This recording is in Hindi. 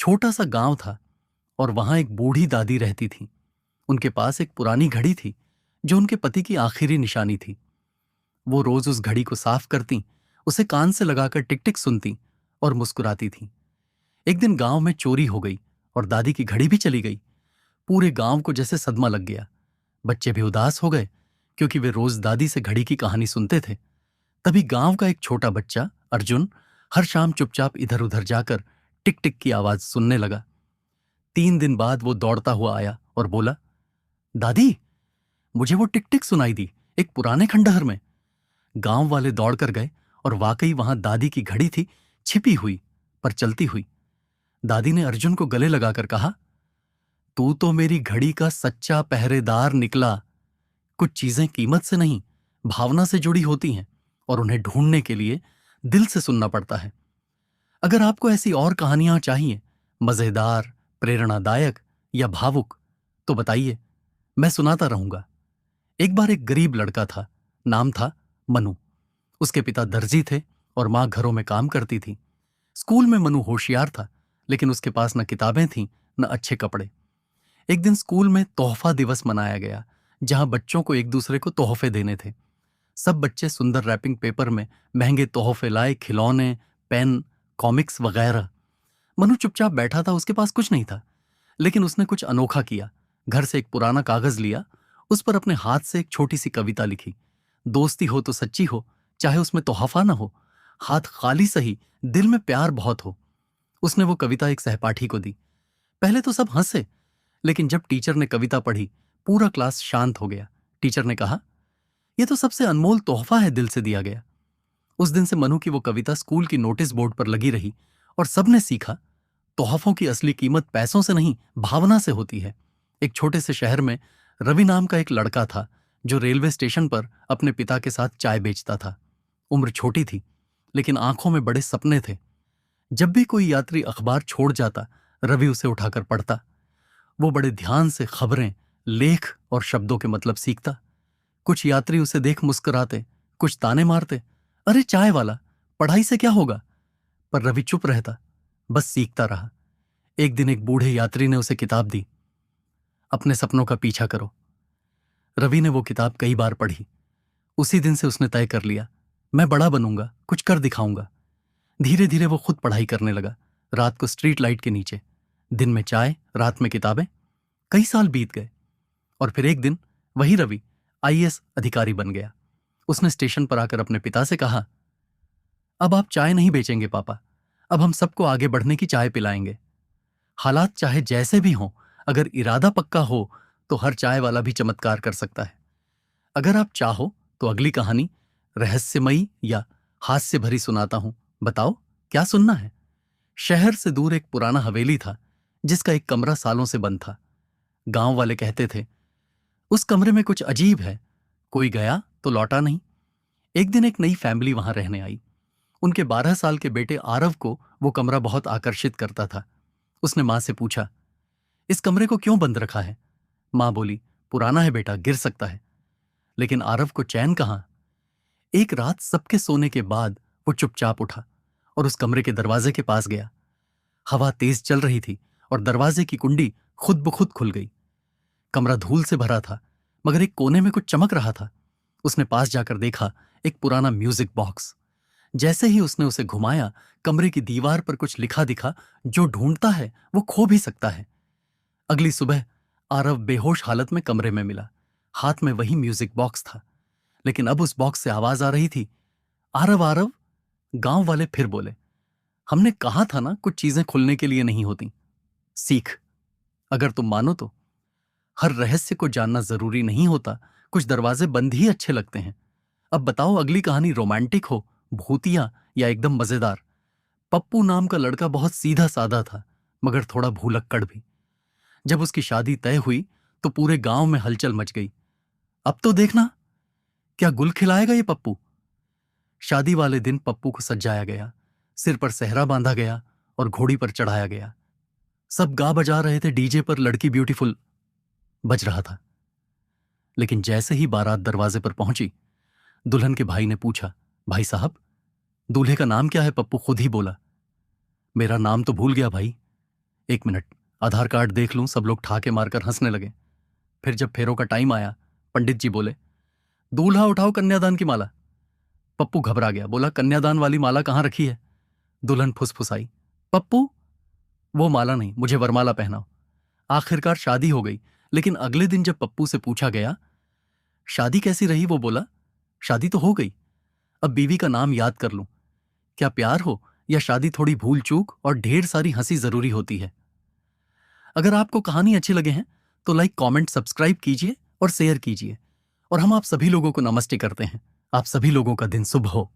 छोटा सा गांव था और वहां एक बूढ़ी दादी रहती थी। उनके पास एक पुरानी घड़ी थी जो उनके पति की आखिरी निशानी थी। वो रोज उस घड़ी को साफ करती, उसे कान से लगाकर टिक टिक सुनती और मुस्कुराती थी। एक दिन गांव में चोरी हो गई और दादी की घड़ी भी चली गई। पूरे गांव को जैसे सदमा लग गया। बच्चे भी उदास हो गए क्योंकि वे रोज दादी से घड़ी की कहानी सुनते थे। तभी गांव का एक छोटा बच्चा अर्जुन हर शाम चुपचाप इधर उधर जाकर टिक टिक की आवाज सुनने लगा। 3 दिन बाद वो दौड़ता हुआ आया और बोला, दादी, मुझे वो टिक टिक सुनाई दी एक पुराने खंडहर में। गांव वाले दौड़कर गए और वाकई वहां दादी की घड़ी थी, छिपी हुई पर चलती हुई। दादी ने अर्जुन को गले लगाकर कहा, तू तो मेरी घड़ी का सच्चा पहरेदार निकला। कुछ चीजें कीमत से नहीं, भावना से जुड़ी होती हैं और उन्हें ढूंढने के लिए दिल से सुनना पड़ता है। अगर आपको ऐसी और कहानियां चाहिए, मजेदार, प्रेरणादायक या भावुक, तो बताइए, मैं सुनाता रहूंगा। एक बार एक गरीब लड़का था, नाम था मनु। उसके पिता दर्जी थे और मां घरों में काम करती थी। स्कूल में मनु होशियार था, लेकिन उसके पास न किताबें थीं न अच्छे कपड़े। एक दिन स्कूल में तोहफा दिवस मनाया गया, जहां बच्चों को एक दूसरे को तोहफे देने थे। सब बच्चे सुंदर रैपिंग पेपर में महंगे तोहफे लाए, खिलौने, पेन, कॉमिक्स वगैरह। मनु चुपचाप बैठा था, उसके पास कुछ नहीं था, लेकिन उसने कुछ अनोखा किया। घर से एक पुराना कागज लिया, उस पर अपने हाथ से एक छोटी सी कविता लिखी। दोस्ती हो तो सच्ची हो, चाहे उसमें तोहफा ना हो, हाथ खाली सही, दिल में प्यार बहुत हो। उसने वो कविता एक सहपाठी को दी। पहले तो सब हंसे, लेकिन जब टीचर ने कविता पढ़ी, पूरा क्लास शांत हो गया। टीचर ने कहा, यह तो सबसे अनमोल तोहफा है, दिल से दिया गया। उस दिन से मनु की वो कविता स्कूल की नोटिस बोर्ड पर लगी रही और सबने सीखा, तोहफों की असली कीमत पैसों से नहीं, भावना से होती है। एक छोटे से शहर में रवि नाम का एक लड़का था जो रेलवे स्टेशन पर अपने पिता के साथ चाय बेचता था। उम्र छोटी थी, लेकिन आंखों में बड़े सपने थे। जब भी कोई यात्री अखबार छोड़ जाता, रवि उसे उठाकर पढ़ता। वो बड़े ध्यान से खबरें, लेख और शब्दों के मतलब सीखता। कुछ यात्री उसे देख मुस्कुराते, कुछ ताने मारते, अरे चाय वाला, पढ़ाई से क्या होगा। पर रवि चुप रहता, बस सीखता रहा। एक दिन एक बूढ़े यात्री ने उसे किताब दी, अपने सपनों का पीछा करो। रवि ने वो किताब कई बार पढ़ी। उसी दिन से उसने तय कर लिया, मैं बड़ा बनूंगा, कुछ कर दिखाऊंगा। धीरे धीरे वो खुद पढ़ाई करने लगा, रात को स्ट्रीट लाइट के नीचे, दिन में चाय, रात में किताबें। कई साल बीत गए और फिर एक दिन वही रवि आईएएस अधिकारी बन गया। उसने स्टेशन पर आकर अपने पिता से कहा, अब आप चाय नहीं बेचेंगे पापा, अब हम सबको आगे बढ़ने की चाय पिलाएंगे। हालात चाहे जैसे भी हों, अगर इरादा पक्का हो तो हर चाय वाला भी चमत्कार कर सकता है। अगर आप चाहो तो अगली कहानी रहस्यमयी या हास्य भरी सुनाता हूं, बताओ क्या सुनना है। शहर से दूर एक पुराना हवेली था जिसका एक कमरा सालों से बंद था। गांव वाले कहते थे, उस कमरे में कुछ अजीब है, कोई गया तो लौटा नहीं। एक दिन एक नई फैमिली वहां रहने आई। उनके 12 साल के बेटे आरव को वो कमरा बहुत आकर्षित करता था। उसने मां से पूछा, इस कमरे को क्यों बंद रखा है। मां बोली, पुराना है बेटा, गिर सकता है। लेकिन आरव को चैन कहां। एक रात सबके सोने के बाद वो चुपचाप उठा और उस कमरे के दरवाजे के पास गया। हवा तेज चल रही थी और दरवाजे की कुंडी खुद ब खुद खुल गई। कमरा धूल से भरा था, मगर एक कोने में कुछ चमक रहा था। उसने पास जाकर देखा, एक पुराना म्यूजिक बॉक्स। जैसे ही उसने उसे घुमाया, कमरे की दीवार पर कुछ लिखा दिखा, जो ढूंढता है वो खो भी सकता है। अगली सुबह आरव बेहोश हालत में कमरे में मिला। हाथ में वही म्यूजिक बॉक्स था, लेकिन अब उस बॉक्स से आवाज आ रही थी, आरव आरव। गांव वाले फिर बोले, हमने कहा था ना, कुछ चीजें खुलने के लिए नहीं होती। सीख, अगर तुम मानो तो, हर रहस्य को जानना जरूरी नहीं होता, कुछ दरवाजे बंद ही अच्छे लगते हैं। अब बताओ, अगली कहानी रोमांटिक हो, भूतिया या एकदम मजेदार। पप्पू नाम का लड़का बहुत सीधा साधा था, मगर थोड़ा भूलक्कड़ भी। जब उसकी शादी तय हुई तो पूरे गांव में हलचल मच गई। अब तो देखना, क्या गुल खिलाएगा ये पप्पू। शादी वाले दिन पप्पू को सजाया गया, सिर पर सेहरा बांधा गया और घोड़ी पर चढ़ाया गया। सब गा बजा रहे थे, डीजे पर लड़की ब्यूटीफुल बज रहा था। लेकिन जैसे ही बारात दरवाजे पर पहुंची, दुल्हन के भाई ने पूछा, भाई साहब, दूल्हे का नाम क्या है। पप्पू खुद ही बोला, मेरा नाम तो भूल गया भाई, 1 मिनट, आधार कार्ड देख लूं। सब लोग ठाके मारकर हंसने लगे। फिर जब फेरों का टाइम आया, पंडित जी बोले, दूल्हा उठाओ कन्यादान की माला। पप्पू घबरा गया, बोला, कन्यादान वाली माला कहाँ रखी है? दुल्हन फुसफुसाई, पप्पू, वो माला नहीं, मुझे वरमाला पहनाओ। आखिरकार शादी हो गई। लेकिन अगले दिन जब पप्पू से पूछा गया, शादी कैसी रही, वो बोला, शादी तो हो गई, अब बीवी का नाम याद कर लूं। क्या प्यार हो या शादी थोड़ी भूल चूक और ढेर सारी हंसी जरूरी होती है। अगर आपको कहानी अच्छी लगे हैं तो लाइक, कमेंट, सब्सक्राइब कीजिए और शेयर कीजिए। और हम आप सभी लोगों को नमस्ते करते हैं। आप सभी लोगों का दिन शुभ हो।